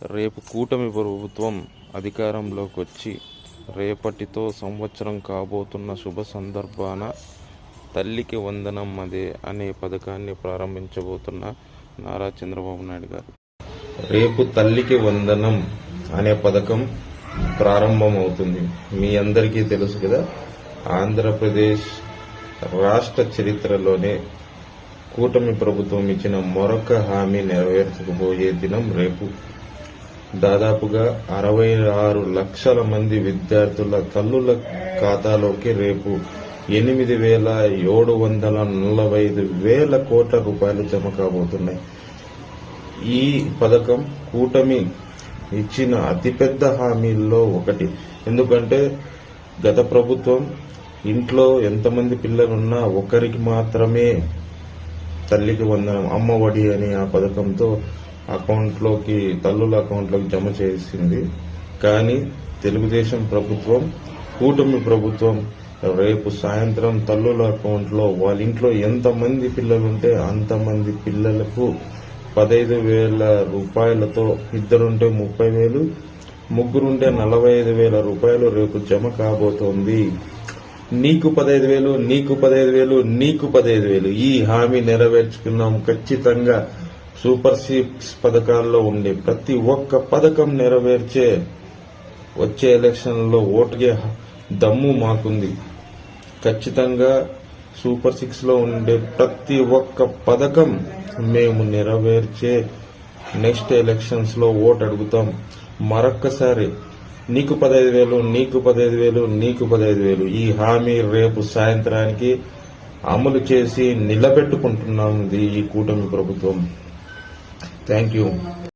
రేపు కూటమి ప్రభుత్వం అధికారంలోకి వచ్చి రేపటితో సంవత్సరం కాబోతున్న శుభ సందర్భాన తల్లికి వందనం అనే పథకాన్ని ప్రారంభించబోతున్న నారా చంద్రబాబు నాయుడు గారు. రేపు తల్లికి వందనం అనే పథకం ప్రారంభమవుతుంది. మీ అందరికీ తెలుసు కదా, ఆంధ్రప్రదేశ్ రాష్ట్ర చరిత్రలోనే కూటమి ప్రభుత్వం ఇచ్చిన మరొక హామీ నెరవేర్చకపోయే దినం రేపు. దాదాపుగా 66 లక్షల మంది విద్యార్థుల తల్లుల ఖాతాలోకి రేపు 8,745 కోట్ల రూపాయలు జమ కాబోతున్నాయి. ఈ పథకం కూటమి ఇచ్చిన అతిపెద్ద హామీల్లో ఒకటి. ఎందుకంటే గత ప్రభుత్వం ఇంట్లో ఎంతమంది పిల్లలున్నా ఒకరికి మాత్రమే తల్లికి వందనం అమ్మ ఒడి అని ఆ పథకంతో తల్లుల అకౌంట్లోకి జమ చేసింది. కానీ తెలుగుదేశం ప్రభుత్వం, కూటమి ప్రభుత్వం రేపు సాయంత్రం తల్లుల అకౌంట్లో వాళ్ళ ఇంట్లో ఎంతమంది పిల్లలుంటే అంతమంది పిల్లలకు 15,000 రూపాయలతో, ఇద్దరుంటే 30,000, ముగ్గురుంటే 45,000 రూపాయలు రేపు జమ కాబోతోంది. నీకు 15,000, నీకు 15,000, నీకు 15,000. ఈ హామీ నెరవేర్చుకున్నాం. ఖచ్చితంగా సూపర్ 6 పథకాల్లో ఉండే ప్రతి ఒక్క పథకం నెరవేర్చే వచ్చే ఎలక్షన్లో ఓటుకే దమ్ము మాకుంది. ఖచ్చితంగా సూపర్ 6 లో ఉండే ప్రతి ఒక్క పథకం మేము నెరవేర్చే నెక్స్ట్ ఎలక్షన్స్ లో ఓటు అడుగుతాం. మరొక్కసారి నీకు 15,000, నీకు 15,000, నీకు 15,000 ఈ హామీ రేపు సాయంత్రానికి అమలు చేసి నిలబెట్టుకుంటున్నాం ఈ కూటమి ప్రభుత్వం. Thank you.